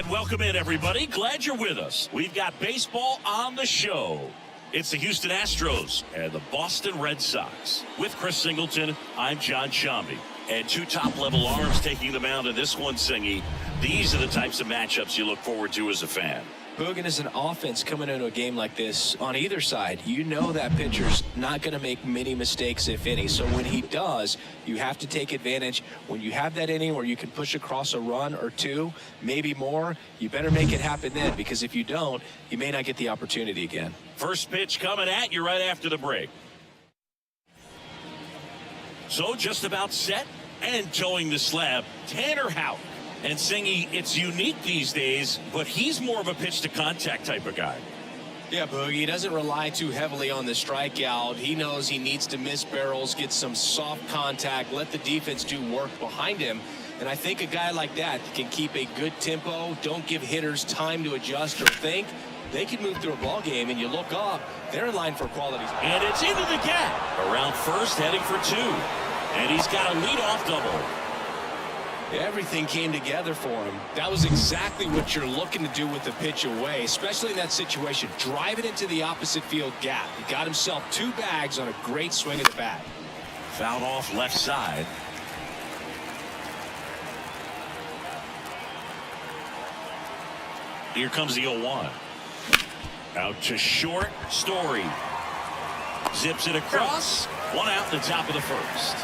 And welcome in, everybody. Glad you're with us. We've got baseball on the show. It's the Houston Astros and the Boston Red Sox. With Chris Singleton, I'm John Shambi. And two top-level arms taking the mound in this one, Singy. These are the types of matchups you look forward to as a fan. Boogan, is an offense coming into a game like this on either side. You know that pitcher's not going to make many mistakes, if any. So when he does, you have to take advantage. When you have that inning where you can push across a run or two, maybe more, you better make it happen then, because if you don't, you may not get the opportunity again. First pitch coming at you right after the break. So just about set and towing the slab, Tanner Houck. And Singy, it's unique these days, but he's more of a pitch-to-contact type of guy. Yeah, Boogie, he doesn't rely too heavily on the strikeout. He knows he needs to miss barrels, get some soft contact, let the defense do work behind him. And I think a guy like that can keep a good tempo, don't give hitters time to adjust or think. They can move through a ball game, and you look up, they're in line for quality. And it's into the gap. Around first, heading for two. And he's got a leadoff double. Everything came together for him. That was exactly what you're looking to do with the pitch away, especially in that situation. Drive it into the opposite field gap. He got himself two bags on a great swing of the bat. Fouled off left side. Here comes the 0-1. Out to short. Story zips it across. One out in the top of the first.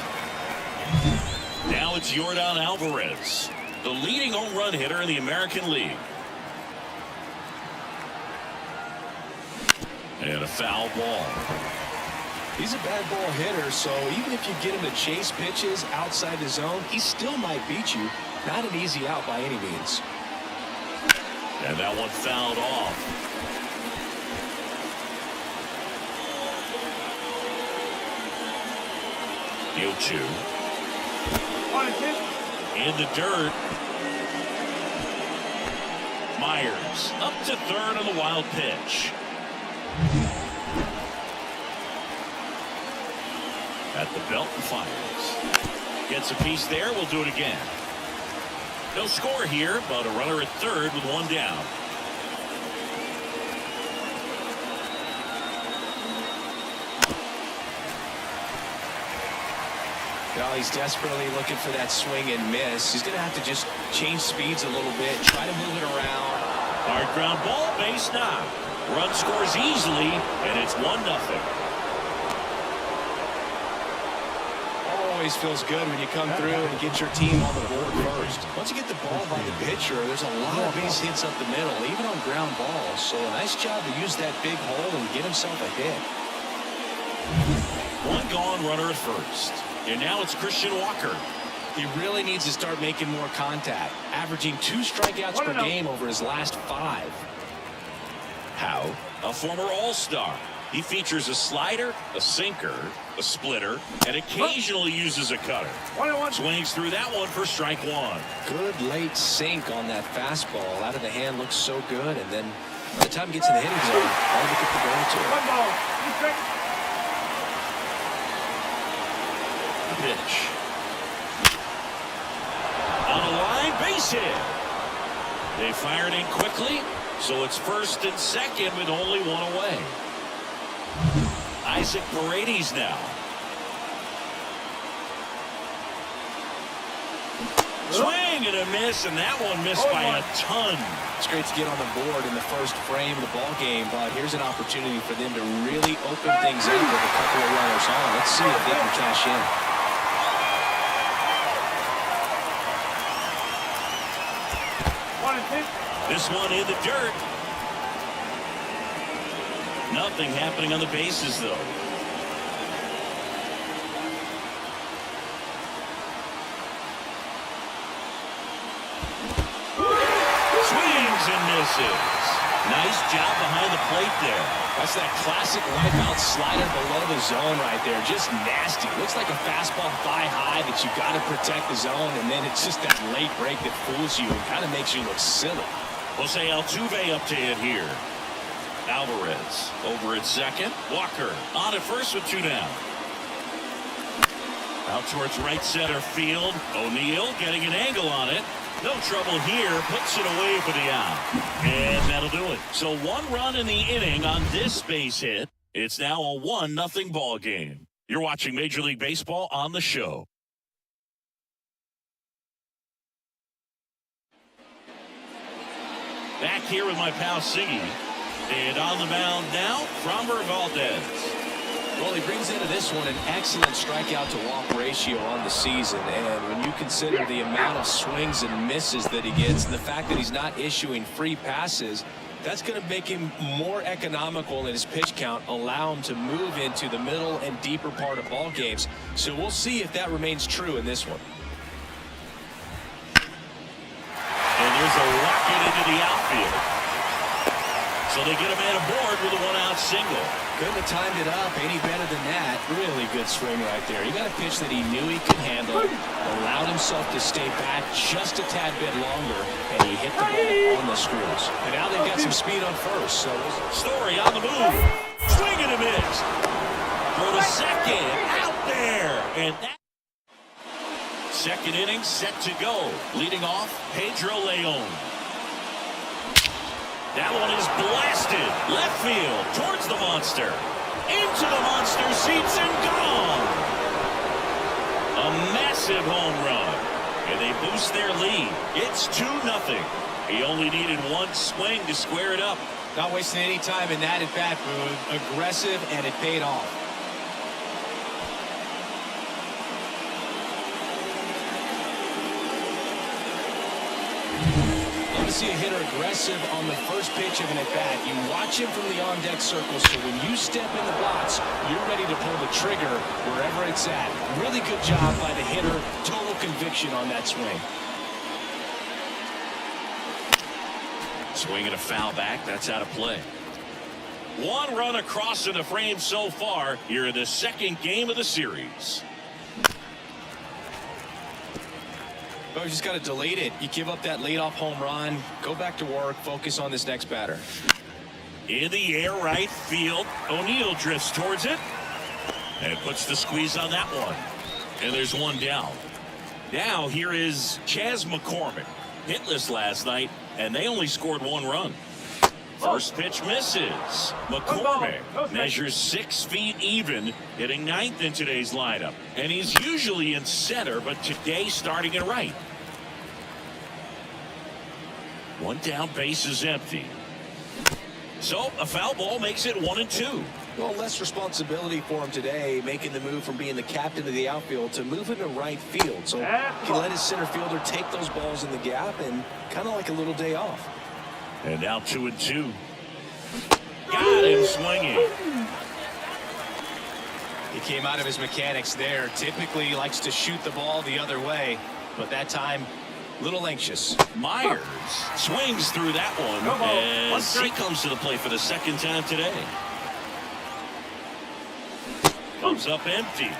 Now it's Yordan Alvarez, the leading home run hitter in the American League. And a foul ball. He's a bad ball hitter, so even if you get him to chase pitches outside the zone, he still might beat you. Not an easy out by any means. And that one fouled off. The 0-2. In the dirt. Myers up to third on the wild pitch. At the belt and fires. Gets a piece there. We'll do it again. No score here, but a runner at third with one down. Well, he's desperately looking for that swing and miss. He's going to have to just change speeds a little bit, try to move it around. Hard ground ball, base knock. Run scores easily, and it's 1-0. Always feels good when you come through and get your team on the board first. Once you get the ball by the pitcher, there's a lot of base hits up the middle, even on ground balls. So a nice job to use that big hole and get himself a hit. One gone, runner at first. And now it's Christian Walker. He really needs to start making more contact, averaging 2 strikeouts per game over his last 5. Houck, a former All-Star. He features a slider, a sinker, a splitter, and occasionally uses a cutter. Swings through that one for strike one. Good late sink on that fastball. Out of the hand, looks so good. And then by the time he gets in the hitting zone, all he gets to go to. Pitch. On a line, base hit. They fired in quickly, so it's first and second with only one away. Isaac Paredes now. Swing and a miss, and that one missed by a ton. It's great to get on the board in the first frame of the ball game, but here's an opportunity for them to really open things up with a couple of runners on. Let's see if they can cash in. This one in the dirt. Nothing happening on the bases, though. Swings and misses. Nice job behind the plate there. That's that classic wipeout slider below the zone right there. Just nasty. Looks like a fastball thigh high that you got to protect the zone, and then it's just that late break that fools you and kind of makes you look silly. Jose Altuve up to hit here. Alvarez over at second. Walker on at first with 2 down. Out towards right center field. O'Neill getting an angle on it. No trouble here. Puts it away for the out. And that'll do it. So 1 run in the inning on this base hit. It's now a 1-0 ball game. You're watching Major League Baseball on the show. Back here with my pal Siggy. And on the mound now, Framber Valdez. Well, he brings into this one an excellent strikeout to walk ratio on the season. And when you consider the amount of swings and misses that he gets, and the fact that he's not issuing free passes, that's going to make him more economical in his pitch count, allow him to move into the middle and deeper part of ball games. So we'll see if that remains true in this one. And there's a rocket into the outfield. So they get a man aboard with a 1-out single. Couldn't have timed it up any better than that. Really good swing right there. He got a pitch that he knew he could handle, allowed himself to stay back just a tad bit longer, and he hit the ball on the screws. And now they've got some speed on first. So Story on the move. Swing and a miss. Throw to second. Out there. And that second inning set to go. Leading off, Pedro Leon. That one is blasted. Left field towards the monster. Into the monster seats and gone. A massive home run. And they boost their lead. It's 2-0. He only needed 1 swing to square it up. Not wasting any time in that at bat, Boone. Aggressive, and it paid off. See a hitter aggressive on the first pitch of an at-bat. You watch him from the on-deck circle, so when you step in the box, you're ready to pull the trigger wherever it's at. Really good job by the hitter. Total conviction on that swing. Swing and a foul back. That's out of play. 1 run across in the frame so far here in the second game of the series. Oh, you just got to delete it. You give up that leadoff home run. Go back to work. Focus on this next batter. In the air, right field. O'Neill drifts towards it and puts the squeeze on that one. And there's 1 down. Now here is Chas McCormick. Hitless last night, and they only scored 1 run. First pitch misses. McCormick measures 6 feet even, hitting 9th in today's lineup. And he's usually in center, but today starting in right. 1 down, base is empty. So a foul ball makes it 1-2. Well, less responsibility for him today, making the move from being the captain of the outfield to moving to right field. So he let his center fielder take those balls in the gap and kind of like a little day off. And now 2-2. Got him swinging. He came out of his mechanics there. Typically he likes to shoot the ball the other way, but that time a little anxious. Myers swings through that one, and he comes to the plate for the 2nd time today. Comes up empty.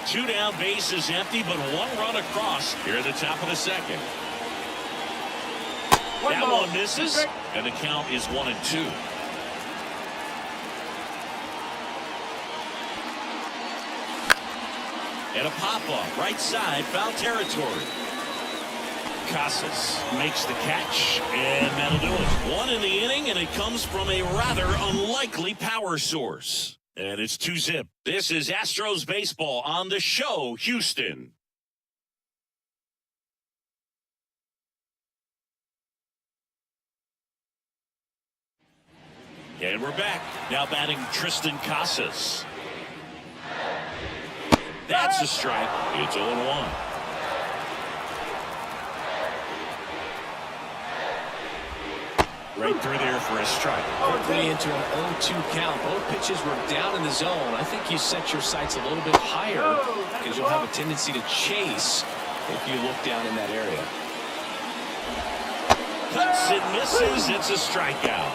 2 down, base is empty, but 1 run across here at the top of the 2nd. That one misses, and the count is 1-2. And a pop-up, right side, foul territory. Casas makes the catch, and that'll do it. 1 in the inning, and it comes from a rather unlikely power source. And it's 2-zip. This is Astros baseball on the show, Houston. And we're back. Now batting Triston Casas. That's a strike. It's 0-1. Right through there for a strike. Quickly into an 0-2 count. Both pitches were down in the zone. I think you set your sights a little bit higher because you'll have a tendency to chase if you look down in that area. Cuts and misses. It's a strikeout.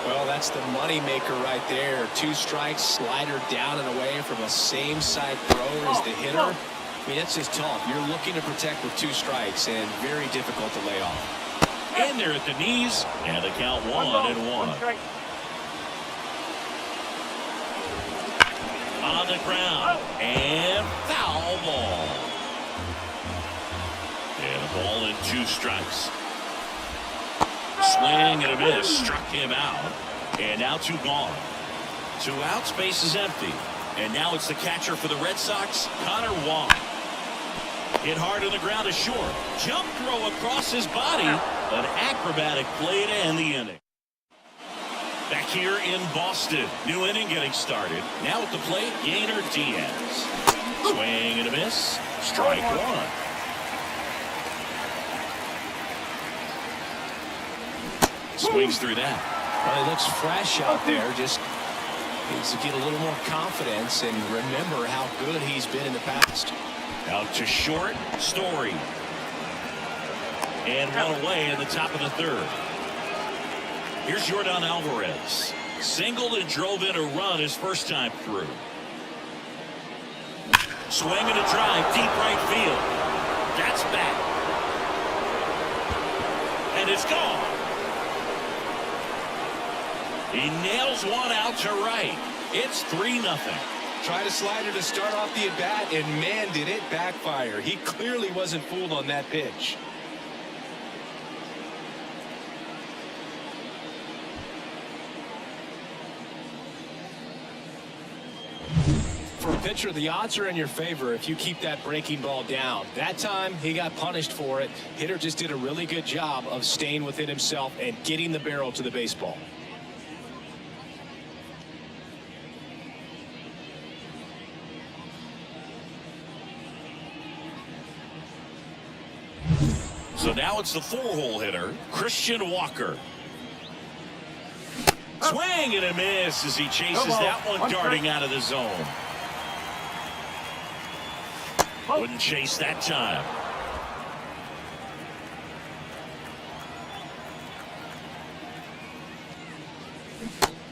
Well, that's the money maker right there. 2 strikes, slider down and away from a same side throw as the hitter. I mean, that's just tough. You're looking to protect with 2 strikes and very difficult to lay off. And they're at the knees, and the count 1-1. On the ground, and foul ball. And a strikes. Swing and a miss. Struck him out. And now 2 gone. 2 outs. Base is empty. And now it's the catcher for the Red Sox, Connor Wong. Hit hard on the ground to short. Jump throw across his body. An acrobatic play to end the inning. Back here in Boston. New inning getting started. Now at the plate, Yainer Diaz. Swing and a miss. Strike 1. Swings through that. Well, he looks fresh out there. Just needs to get a little more confidence and remember how good he's been in the past. Out to short, Story. And 1 away in the top of the 3rd. Here's Yordan Alvarez. Singled and drove in a run his first time through. Swing and a drive, deep right field. That's back. And it's gone. He nails one out to right. It's 3-0. Tried a slider to start off the at-bat, and man, did it backfire. He clearly wasn't fooled on that pitch. For a pitcher, the odds are in your favor if you keep that breaking ball down. That time, he got punished for it. Hitter just did a really good job of staying within himself and getting the barrel to the baseball. So now it's the 4-hole hitter, Christian Walker. Swing and a miss as he chases that one darting out of the zone. Wouldn't chase that time.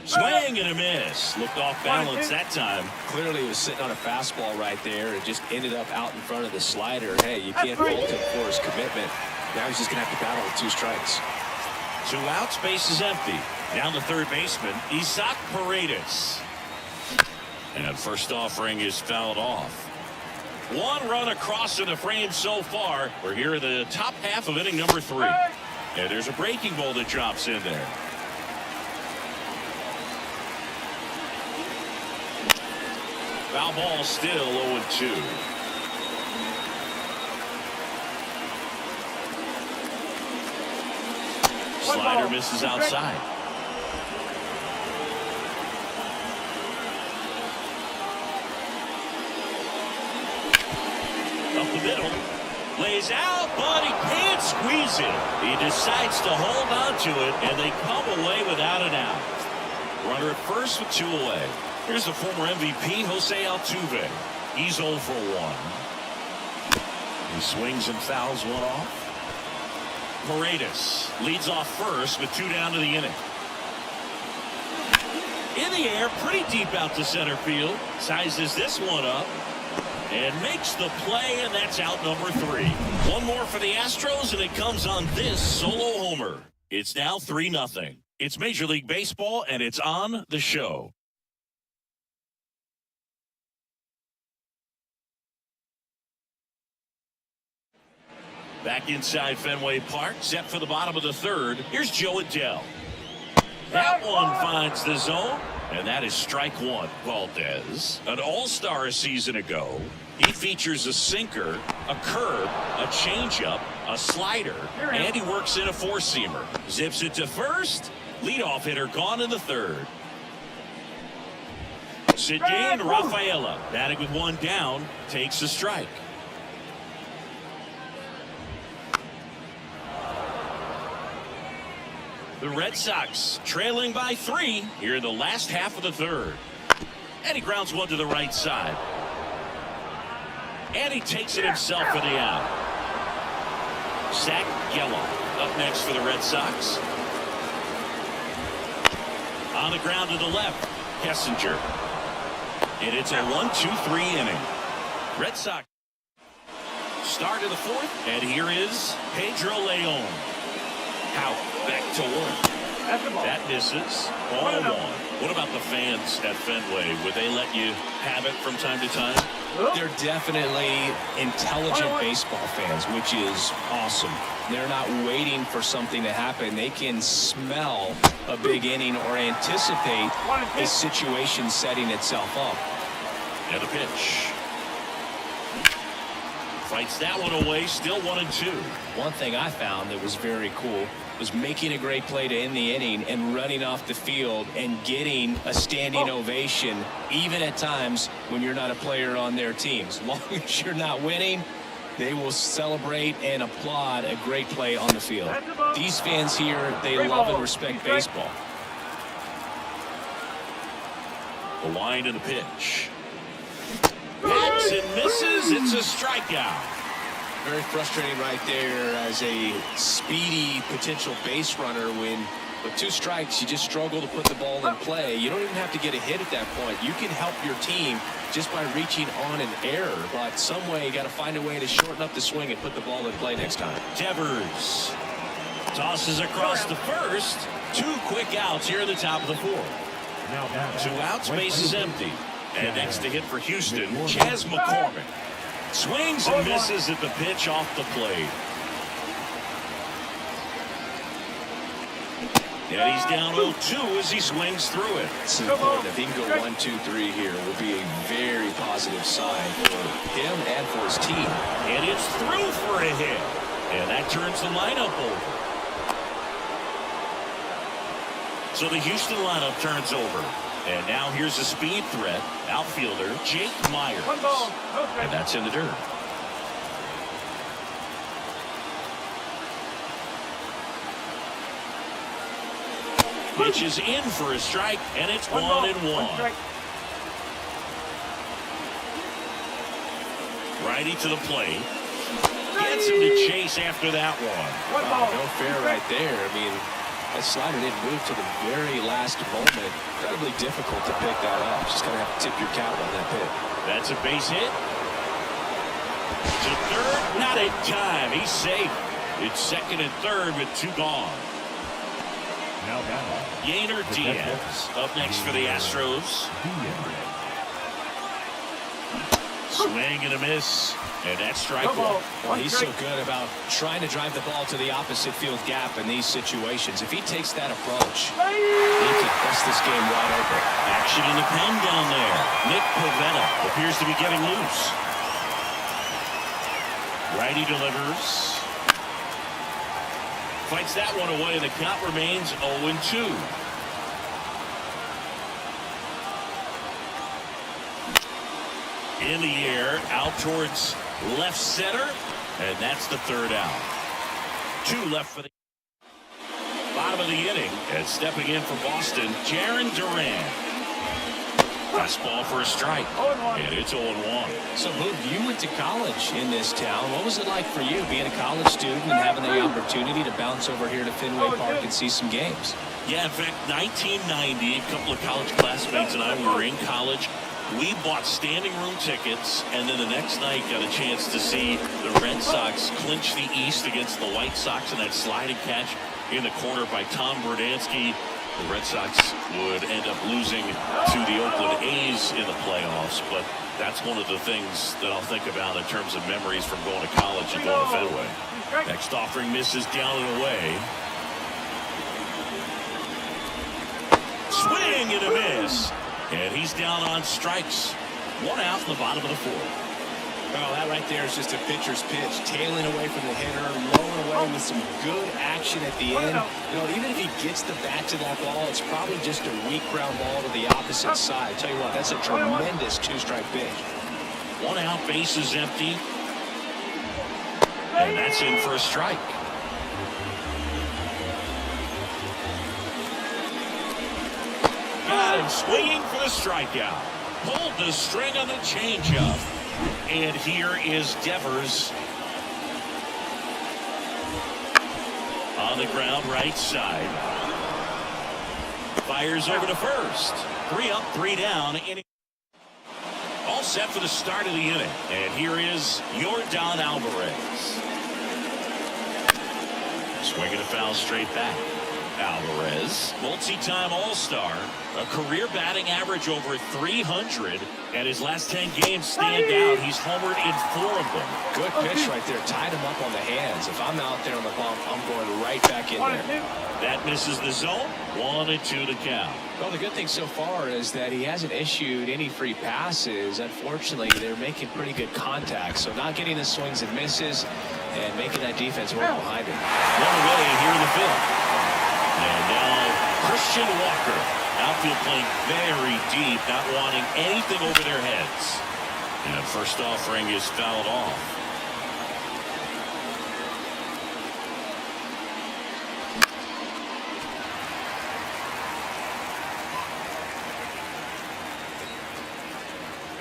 Swing and a miss. Looked off balance that time. Clearly he was sitting on a fastball right there and just ended up out in front of the slider. Hey, you can't fault him for his commitment. Now he's just going to have to battle with 2 strikes. 2 outs, base is empty. Down the third baseman, Isaac Paredes. And first offering is fouled off. 1 run across in the frame so far. We're here in the top half of inning number 3. And there's a breaking ball that drops in there. Foul ball still 0-2. Slider misses outside. Up the middle. Lays out, but he can't squeeze it. He decides to hold on to it, and they come away without an out. Runner at first with 2 away. Here's the former MVP, Jose Altuve. He's 0 for 1. He swings and fouls one off. Paredes leads off first with 2 down to the inning. In the air, pretty deep out to center field. Sizes this one up and makes the play, and that's out number 3. 1 more for the Astros, and it comes on this solo homer. It's now 3-0. It's Major League Baseball, and it's on the show. Back inside Fenway Park, set for the bottom of the 3rd. Here's Joe Adell. That one finds the zone, and that is strike 1. Valdez, an all-star a season ago. He features a sinker, a curve, a changeup, a slider, and he works in a 4-seamer. Zips it to first. Leadoff hitter gone in the 3rd. Ceddanne Rafaela, batting with 1 down, takes a strike. The Red Sox trailing by 3 here in the last half of the 3rd. And he grounds one to the right side. And he takes it himself for the out. Zach Geloff up next for the Red Sox. On the ground to the left, Kessinger. And it's a 1-2-3 inning. Red Sox start in the 4th, and here is Pedro Leon. Out, back to work. That misses. Ball 1. What about the fans at Fenway? Would they let you have it from time to time? They're definitely intelligent baseball fans, which is awesome. They're not waiting for something to happen. They can smell a big inning or anticipate a situation setting itself up. And a pitch. Fights that one away, still 1-2. One thing I found that was very cool was making a great play to end the inning and running off the field and getting a standing ovation, even at times when you're not a player on their team. As long as you're not winning, they will celebrate and applaud a great play on the field. These fans here, they love and respect baseball. The line and the pitch. Hacks and misses. It's a strikeout. Very frustrating right there as a speedy potential base runner. When with 2 strikes, you just struggle to put the ball in play. You don't even have to get a hit at that point. You can help your team just by reaching on an error. But some way, you got to find a way to shorten up the swing and put the ball in play next time. Devers tosses across the first. 2 quick outs here at the top of the 4th. 2 outs, base is empty. And next to hit for Houston, Chas McCormick. Swings and misses at the pitch off the plate. And he's down 0-2 as he swings through it. It's important. If he can go 1-2-3 here, it will be a very positive sign for him and for his team. And it's through for a hit. And that turns the lineup over. So the Houston lineup turns over. And now here's a speed threat, outfielder Jake Myers. And that's in the dirt. Pitch is in for a strike, and it's 1-1. Righty to the plate. Gets him to chase after that one. Wow, no fair right there. I mean, that slider didn't move to the very last moment. Incredibly difficult to pick that up. Just going to have to tip your cap on that pitch. That's a base hit. To third, not in time. He's safe. It's second and third with 2 gone. Yainer Diaz up next for the Astros. Swing and a miss. And that's strike 1. Well, he's so good about trying to drive the ball to the opposite field gap in these situations. If he takes that approach, he can bust this game wide open. Action in the pen down there. Nick Pivetta appears to be getting loose. Righty delivers. Fights that one away. The count remains 0-2. In the air, out towards left center, and that's the 3rd out. 2 left for the bottom of the inning, and stepping in for Boston, Jarren Duran. Fastball for a strike, and it's 0-1. So, Boog, you went to college in this town. What was it like for you being a college student and having the opportunity to bounce over here to Fenway Park and see some games? Yeah, in fact, 1990, a couple of college classmates and I were in college. We bought standing room tickets, and then the next night got a chance to see the Red Sox clinch the East against the White Sox in that sliding catch in the corner by Tom Berdansky. The Red Sox would end up losing to the Oakland A's in the playoffs, but that's one of the things that I'll think about in terms of memories from going to college and going to Fenway. Next offering misses down and away. Swing and a miss. And he's down on strikes. 1 out in the bottom of the 4th. Well, that right there is just a pitcher's pitch, tailing away from the hitter, lowering away with some good action at the end. You know, even if he gets the bat to that ball, it's probably just a weak ground ball to the opposite side. I tell you what, that's a tremendous 2-strike pitch. 1 out, base is empty. And that's in for a strike. Got him swinging for the strikeout. Pulled the string on the changeup. And here is Devers. On the ground, right side. Fires over to first. 3 up, 3 down. All set for the start of the inning. And here is Yordan Alvarez. Swinging a foul straight back. Alvarez, multi-time All-Star, a career batting average over 300, and his last 10 games stand out. He's homered in 4 of them. Good pitch right there. Tied him up on the hands. If I'm out there on the bump, I'm going right back in there. That misses the zone. 1-2 to count. Well, the good thing so far is that he hasn't issued any free passes. Unfortunately, they're making pretty good contact, so not getting the swings and misses and making that defense work behind him. One away here in the 5th. And now Christian Walker. Outfield playing very deep, not wanting anything over their heads. And first offering is fouled off.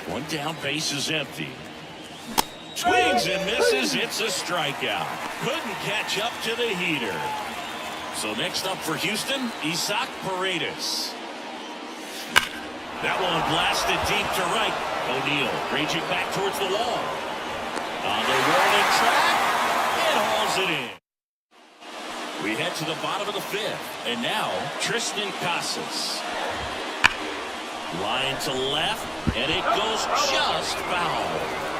One down, base is empty. Swings and misses. It's a strikeout. Couldn't catch up to the heater. So next up for Houston, Isaac Paredes. That one blasted deep to right. O'Neill raging back towards the wall. On the warning track, and hauls it in. We head to the bottom of the 5th. And now, Triston Casas. Line to left, and it goes just foul.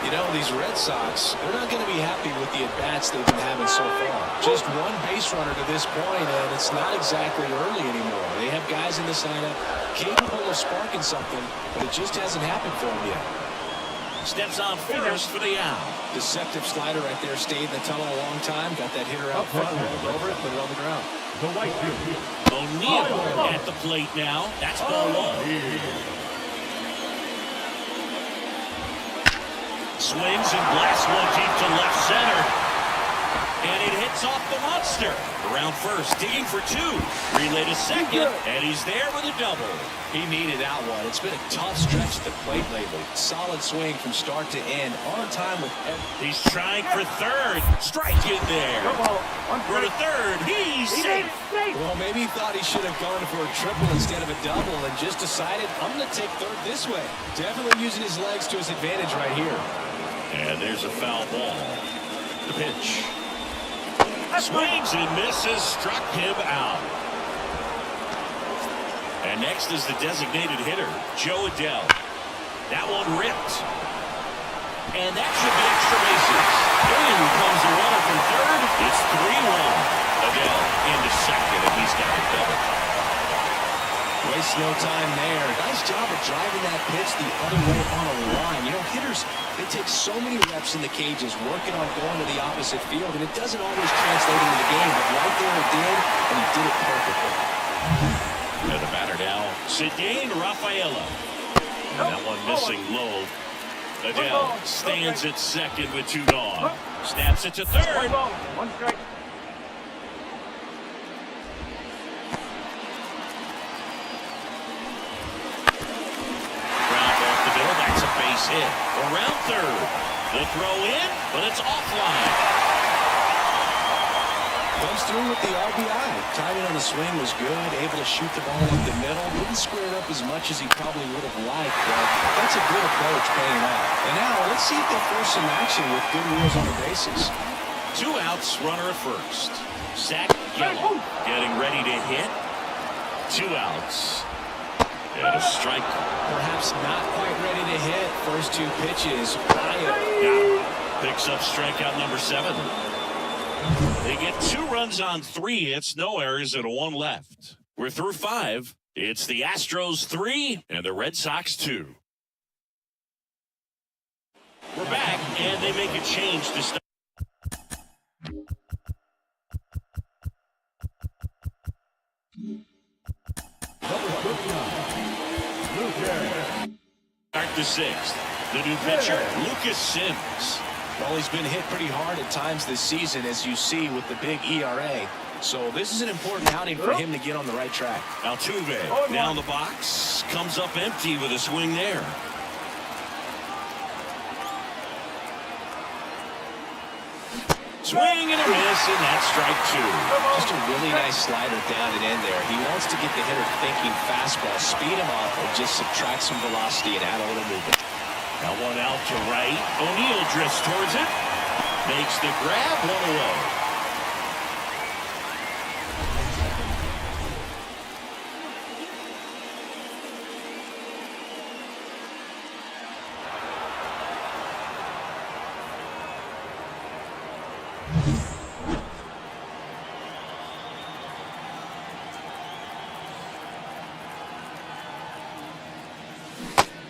You know, these Red Sox, they're not going to be happy with the at-bats they've been having so far. Just one base runner to this point, and it's not exactly early anymore. They have guys in this lineup capable of sparking something, but it just hasn't happened for them yet. Steps on first for the out. Deceptive slider right there. Stayed in the tunnel a long time. Got that hitter out front, rolled over it, put it on the ground. O'Neill at the plate now. That's ball 1. Swings and blasts one deep to left center. And it hits off the monster. Around first, digging for 2. Relay to second, and he's there with a double. He needed that one. It's been a tough stretch at the plate lately. Solid swing from start to end. On time with every. He's trying for third. Strike in there. For the third, he's safe. Well, maybe he thought he should have gone for a triple instead of a double and just decided, I'm going to take third this way. Definitely using his legs to his advantage right here. And there's a foul ball. The pitch. Swings and misses. Struck him out. And next is the designated hitter, Joe Adell. That one ripped. And that should be extra bases. In comes the runner from third. It's 3-1. Adell into second, and he's got the double. Waste no time there. Nice job of driving that pitch the other way on a line. You know, hitters, they take so many reps in the cages working on going to the opposite field, and it doesn't always translate into the game, but right there it did, and he did it perfectly. And the batter now, Ceddanne Rafaela. And that one missing low. Adell stands at second with 2 gone. Snaps it to third. One strike. Hit around third. The throw in, but it's offline. Comes through with the RBI. Timing on the swing was good. Able to shoot the ball up the middle. Didn't square it up as much as he probably would have liked, but that's a good approach paying off. And now let's see if they force some action with good wheels on the bases. 2 outs, runner at first. Zach Gallo getting ready to hit. 2 outs. And a strike. Perhaps not quite ready to hit. First 2 pitches. Picks up strikeout number 7. They get 2 runs on 3 hits, no errors, and 1 left. We're through 5. It's the Astros 3 and the Red Sox 2. We're back, and they make a change to start. Start the 6th. The new pitcher, Lucas Sims. Well, he's been hit pretty hard at times this season, as you see with the big ERA. So this is an important outing for him to get on the right track. Altuve now in the box. Comes up empty with a swing there. Swing and a miss, and that's strike 2. Just a really nice slider down and in there. He wants to get the hitter thinking fastball, speed him up, and just subtract some velocity and add a little movement. Now one out to right. O'Neill drifts towards it. Makes the grab, 1 away.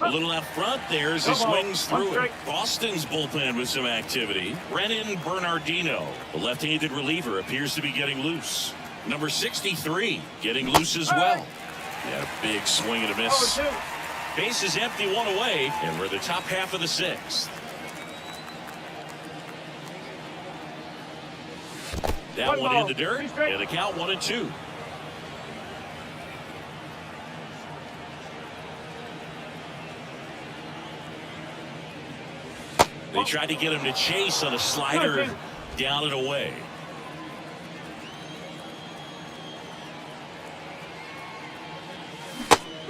A little out front there as he swings through it. Boston's bullpen with some activity. Brennan Bernardino, the left-handed reliever, appears to be getting loose. Number 63 getting loose as well. Yeah, a big swing and a miss. Base is empty, one away, and we're the top half of the sixth. That one in the dirt, and the count 1-2. They tried to get him to chase on a slider down and away.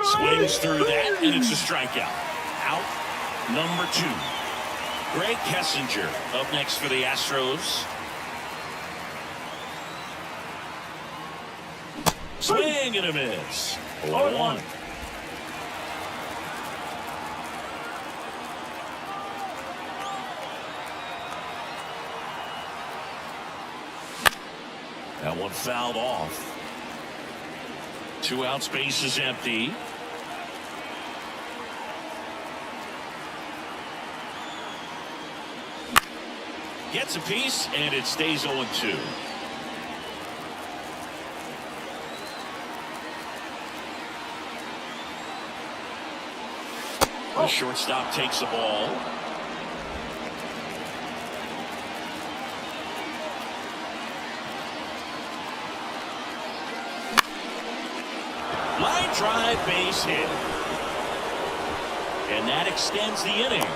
Swings through that, and it's a strikeout. Out number 2. Greg Kessinger up next for the Astros. Swing and a miss. 1-1. That one fouled off. 2 outs, base is empty. Gets a piece, and it stays 0-2. The shortstop takes the ball. Line drive, base hit. And that extends the inning.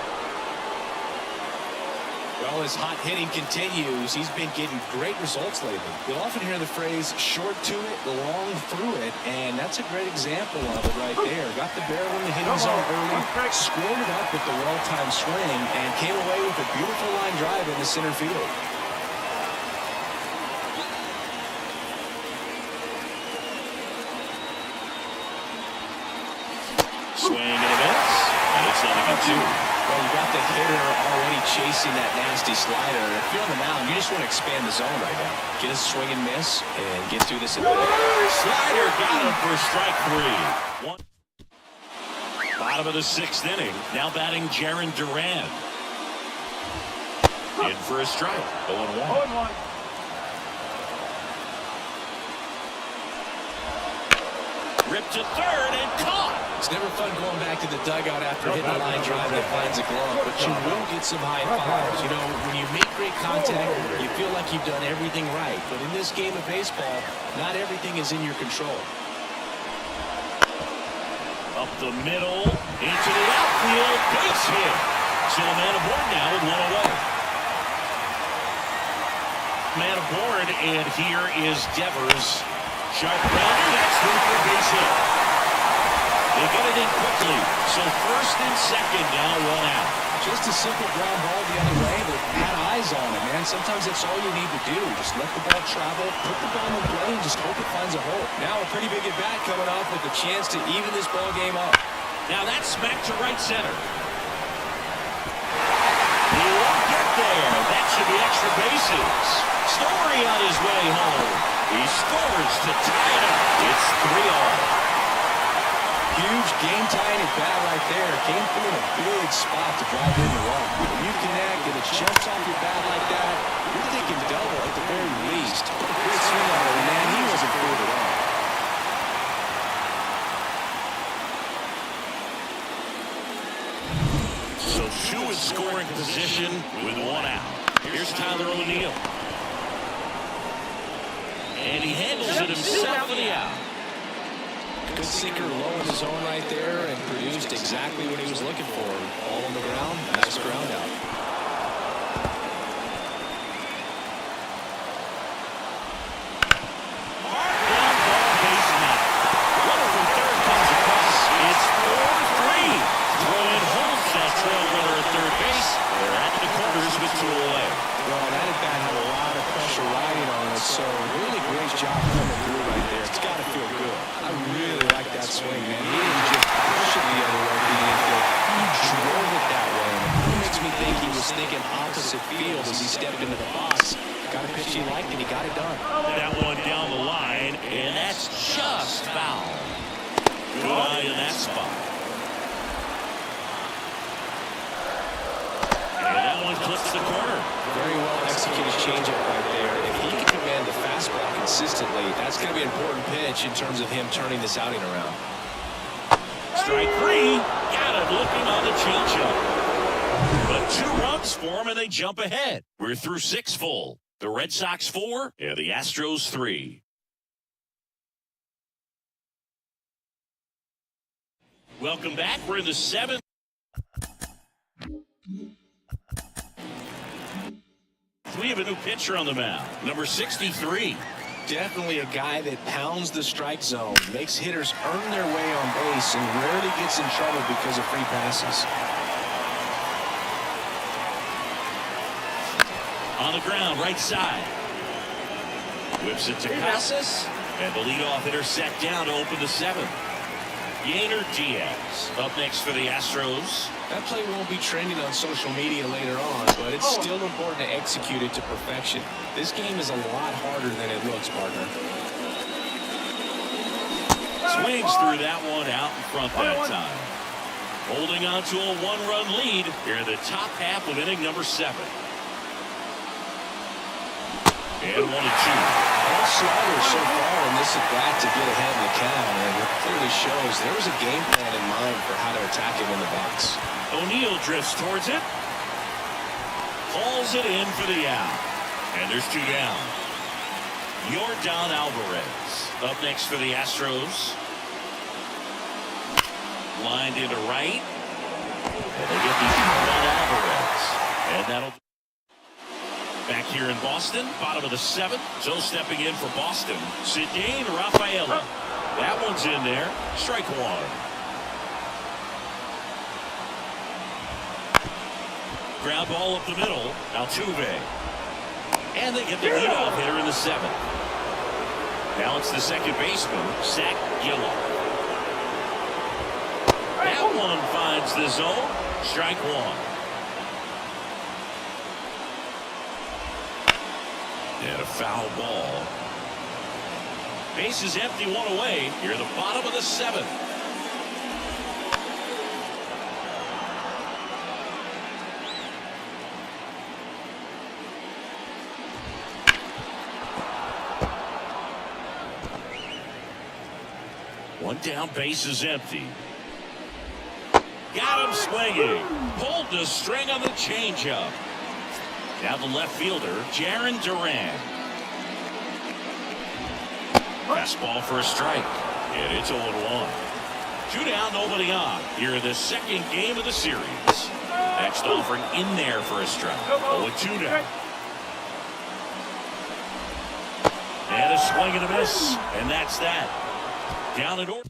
Well, as hot hitting continues, he's been getting great results lately. You'll often hear the phrase short to it, long through it, and that's a great example of it right there. Got the barrel in the hitting zone early, squared it up with the well-timed swing, and came away with a beautiful line drive in the center field. Swing and a miss, and it's 0-2. Well, you got the hitter already chasing that nasty slider. If you're on the mound, you just want to expand the zone right now. Get a swing and miss and get through this. Slider got him for strike 3. Bottom of the 6th inning. Now batting Jarren Duran. In for a strike. 0-1. Ripped to third and caught. It's never fun going back to the dugout after hitting a line drive that finds a glove, but you will get some high fives. You know, when you make great contact, you feel like you've done everything right. But in this game of baseball, not everything is in your control. Up the middle, into the outfield, base hit. So a man aboard now with 1 away. Man aboard, and here is Devers. Sharp grounder, that's through for a base hit. They get it in quickly, so first and second, now 1 out. Just a simple ground ball the other way, but had eyes on it, man. Sometimes that's all you need to do. Just let the ball travel, put the ball in play, and just hope it finds a hole. Now a pretty big at-bat coming up with a chance to even this ball game up. Now that's smacked to right center. He won't get there. That should be extra bases. Story on his way home. He scores to tie it up. It's 3-all. Huge game-tying at bat right there. Came through in a big spot to drive in the run. When you connect and it jumps off your bat like that, you're thinking double at the very least. Good swing on it, man. He wasn't fooled at all. So 2 in scoring position with 1 out. Here's Tyler O'Neill. And he handles it himself for the out. Good sinker low in the zone right there and produced exactly what he was looking for. Ball on the ground, nice ground out. Hard ground ball, base hit. Runner from third comes across. It's 4-3. Throw in holds that trail runner at third base. They're at the corners with 2 away. Well, that at-bat had a lot of pressure riding on it, so really great job coming through right there. It's got to feel good. I really like that swing, man. He didn't just push it the other way to the infield. He drove it that way, and it makes me think he was opposite field as he stepped into the box. Got a pitch he liked, and he got it done. That one down the line, and that's just foul. Good eye in that spot. And that one clips the corner. Very well executed changeup right there. If he can command the fastball consistently, that's going to be an important pitch in terms of him turning this outing around. Strike three. Got it looking on the changeup. But 2 runs for him, and they jump ahead. We're through 6 full. The Red Sox 4 and the Astros 3. Welcome back. We're in the 7th. We have a new pitcher on the mound, number 63. Definitely a guy that pounds the strike zone, makes hitters earn their way on base, and rarely gets in trouble because of free passes. On the ground, right side. Whips it to Casas, and the leadoff hitter set down to open the 7th. Yainer Diaz up next for the Astros. That play won't be trending on social media later on, but it's still important to execute it to perfection. This game is a lot harder than it looks, partner. Swings through that one out in front that time. Holding on to a 1-run lead here in the top half of inning number 7. And 1-2. All sliders so far in this at-bat to get ahead in the count, and it clearly shows there was a game plan in mind for how to attack him in the box. O'Neill drifts towards it. Calls it in for the out. And there's 2 down. Yordan Alvarez up next for the Astros. Lined into right. And they get the Yordan Alvarez. And that'll... Back here in Boston, bottom of the 7th. So stepping in for Boston, Ceddanne Rafaela. That one's in there. Strike 1. Ground ball up the middle. Altuve. And they get the leadoff hitter in the 7th. Now it's the second baseman, Zach Gillow. That one finds the zone. Strike 1. And a foul ball. Base is empty, 1 away. Here at the bottom of the 7th. One down, base is empty. Got him swinging. Pulled the string on the changeup. Now the left fielder, Jarren Duran. Fastball for a strike. And it's 0-1. 2 down, nobody on. Here in the second game of the series. Next offering in there for a strike. 0-2 down. And a swing and a miss. And that's that. Down in order.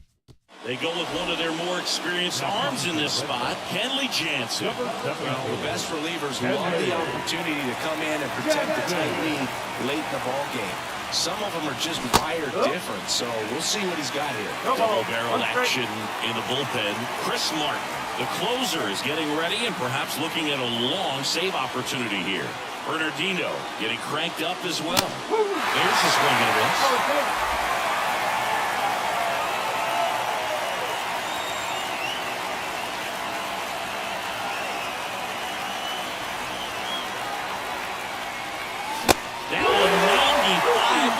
They go with one of their more experienced arms in this spot, Kenley Jansen. Well, the best relievers love the opportunity to come in and protect the tight lead late in the ball game. Some of them are just wired different, so we'll see what he's got here. Double barrel action in the bullpen. Chris Martin, the closer, is getting ready and perhaps looking at a long save opportunity here. Bernardino getting cranked up as well. There's the swing and a miss.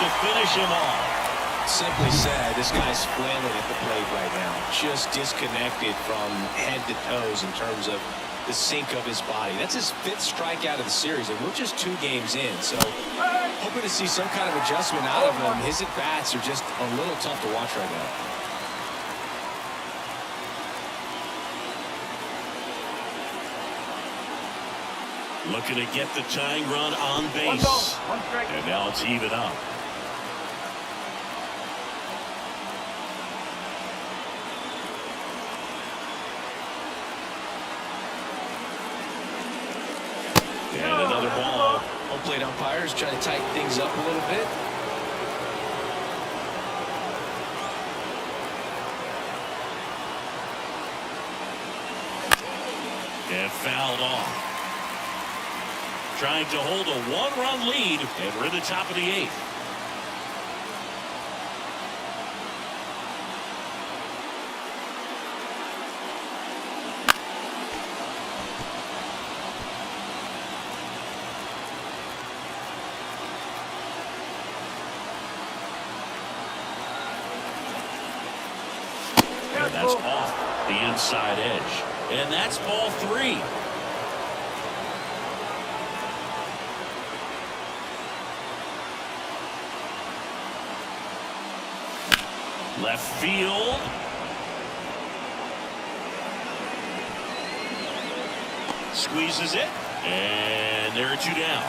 To finish him off. Simply said, this guy's flailing at the plate right now. Just disconnected from head to toes in terms of the sink of his body. That's his 5th strikeout of the series, and we're just 2 games in. So hoping to see some kind of adjustment out of him. His at-bats are just a little tough to watch right now. Looking to get the tying run on base. And now it's even up. And another ball. Home plate umpires trying to tighten things up a little bit. And fouled off. trying to hold a one-run lead, and we're in the top of the 8th. And that's off the inside edge. And that's ball 3. Left field. Squeezes it. And there are 2 down.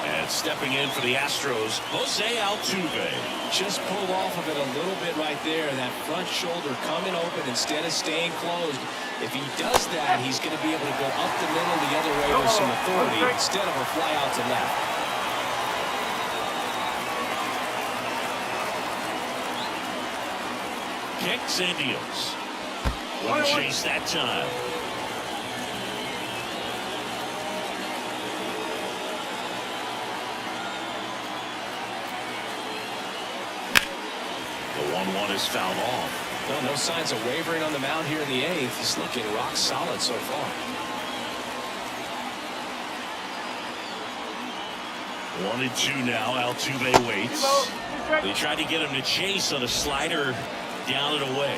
And stepping in for the Astros, Jose Altuve. Just pulled off of it a little bit right there. That front shoulder coming open instead of staying closed. If he does that, he's going to be able to go up the middle the other way with some authority instead of a fly out to left. Kicks and deals. Wouldn't chase that time. The 1-1 is fouled off. Well, no signs of wavering on the mound here in the 8th. He's looking rock solid so far. 1-2 now. Altuve waits. They tried to get him to chase on a slider down and away.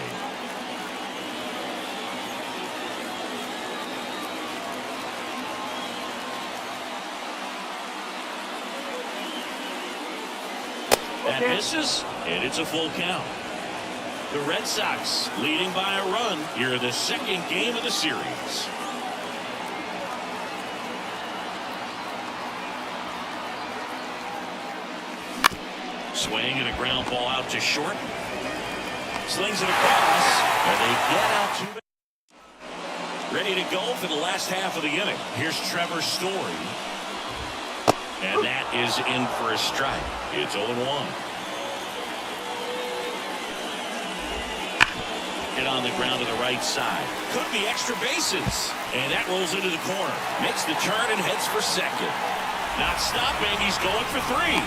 That misses, and it's a full count. The Red Sox leading by a run here in the 2nd game of the series. Swing and a ground ball out to short. Slings it across, and they get out to ready to go for the last half of the inning. Here's Trevor Story. And that is in for a strike. It's 0-1. Hit on the ground to the right side. Could be extra bases. And that rolls into the corner. Makes the turn and heads for second. Not stopping. He's going for 3.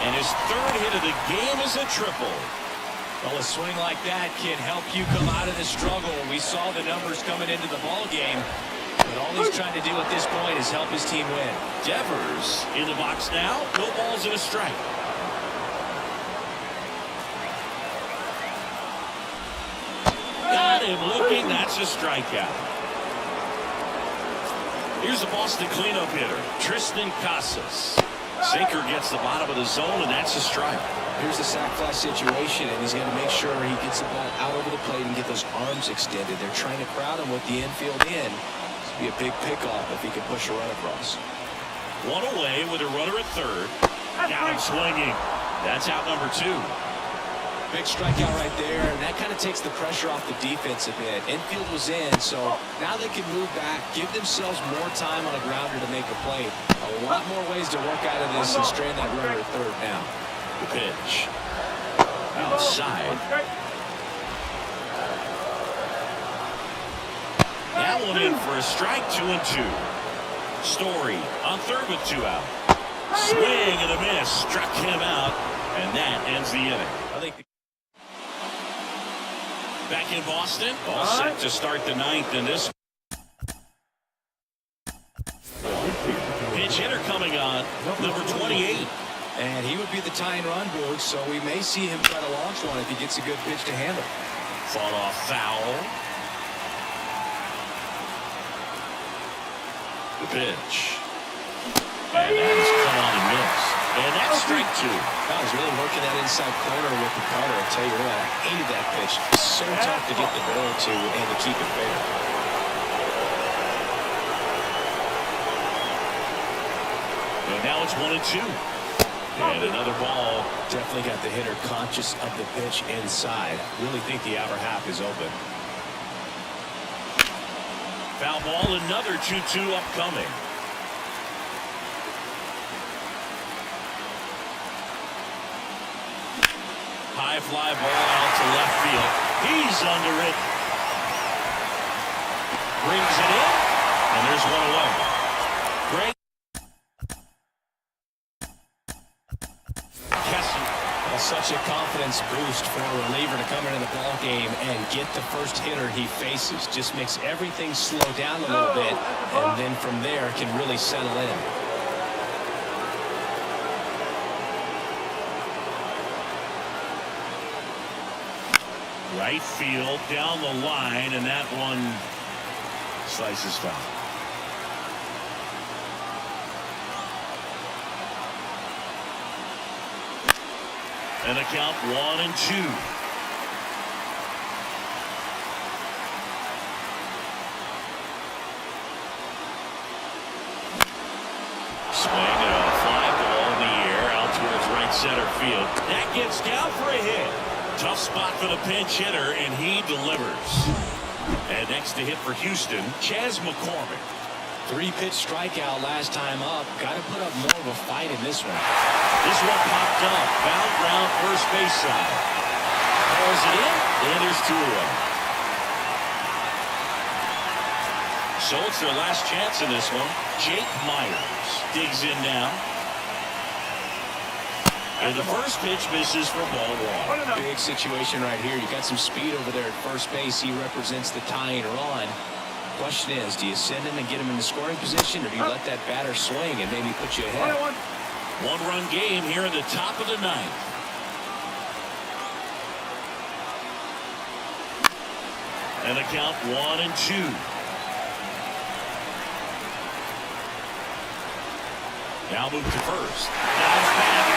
And his 3rd hit of the game is a triple. Well, a swing like that can help you come out of the struggle. We saw the numbers coming into the ball game. But all he's trying to do at this point is help his team win. Devers in the box now. No balls and a strike. Got him looking. That's a strikeout. Here's the Boston cleanup hitter, Triston Casas. Sinker gets the bottom of the zone, and that's a strike. Here's the sac fly situation, and he's going to make sure he gets the ball out over the plate and get those arms extended. They're trying to crowd him with the infield in. Be a big pickoff if he can push a run across. 1 away with a runner at 3rd. Got him swinging. That's out number 2. Big strikeout right there, and that kind of takes the pressure off the defense a bit. Infield was in, so now they can move back, give themselves more time on a grounder to make a play. A lot more ways to work out of this and strand that runner at 3rd now. The pitch. Outside. That one in for a strike. 2-2. Story on 3rd with 2 out. Swing and a miss. Struck him out, and that ends the inning. I think back in Boston, all set to start the 9th in this. Pinch hitter coming on, number 28. And he would be the tying run, Boog, so we may see him try to launch one if he gets a good pitch to handle. Fought off foul. The pitch. And that is cut on and missed. And that's strike 2. I was really working that inside corner with the cutter. I'll tell you what, I hated that pitch. So tough to get the barrel to and to keep it fair. And now it's 1-2. And another ball. Definitely got the hitter conscious of the pitch inside. Really think the outer half is open. Foul ball, another 2-2 upcoming. High fly ball out to left field. He's under it. Brings it in, and there's 1 away. Such a confidence boost for a reliever to come into the ball game and get the first hitter he faces. Just makes everything slow down a little bit, and then from there can really settle in. Right field down the line, and that one slices foul. And a count 1-2. Swing and a fly ball in the air out towards right center field. That gets down for a hit. Tough spot for the pinch hitter, and he delivers. And next to hit for Houston, Chas McCormick. 3-pitch strikeout last time up. Got to put up more of a fight in this one. This one popped up. Foul ground first base side. Throws it in, and there's 2 away. So it's their last chance in this one. Jake Myers digs in now. And the first pitch misses for ball 1. Big situation right here. You got some speed over there at first base. He represents the tying run. Question is, do you send him and get him in the scoring position, or do you let that batter swing and maybe put you ahead? 1-run game here in the top of the 9th. And a count 1-2. Now move to first. Dives back,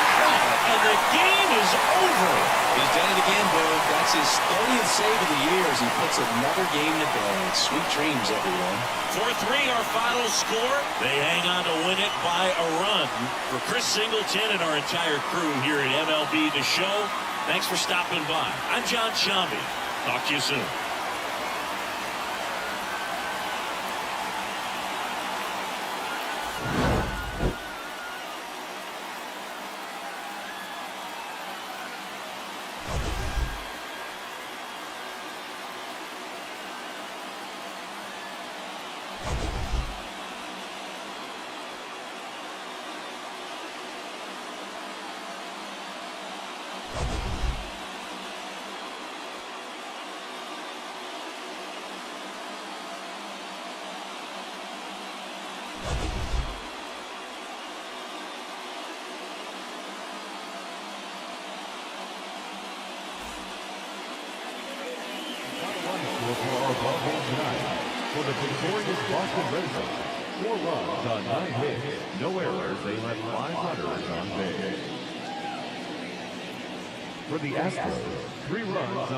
and the game is over. He's done it again, Bird. That's his 30th save of the year as he puts another game to bed. Sweet dreams, everyone. 4-3 our final score. They hang on to win it by a run. For Chris Singleton and our entire crew here at MLB The Show, thanks for stopping by. I'm John Shambi. Talk to you soon. For the victorious Boston Red Sox, 4 runs on 9 hits, no errors, they left 5 runners on base. For the Astros, 3 runs on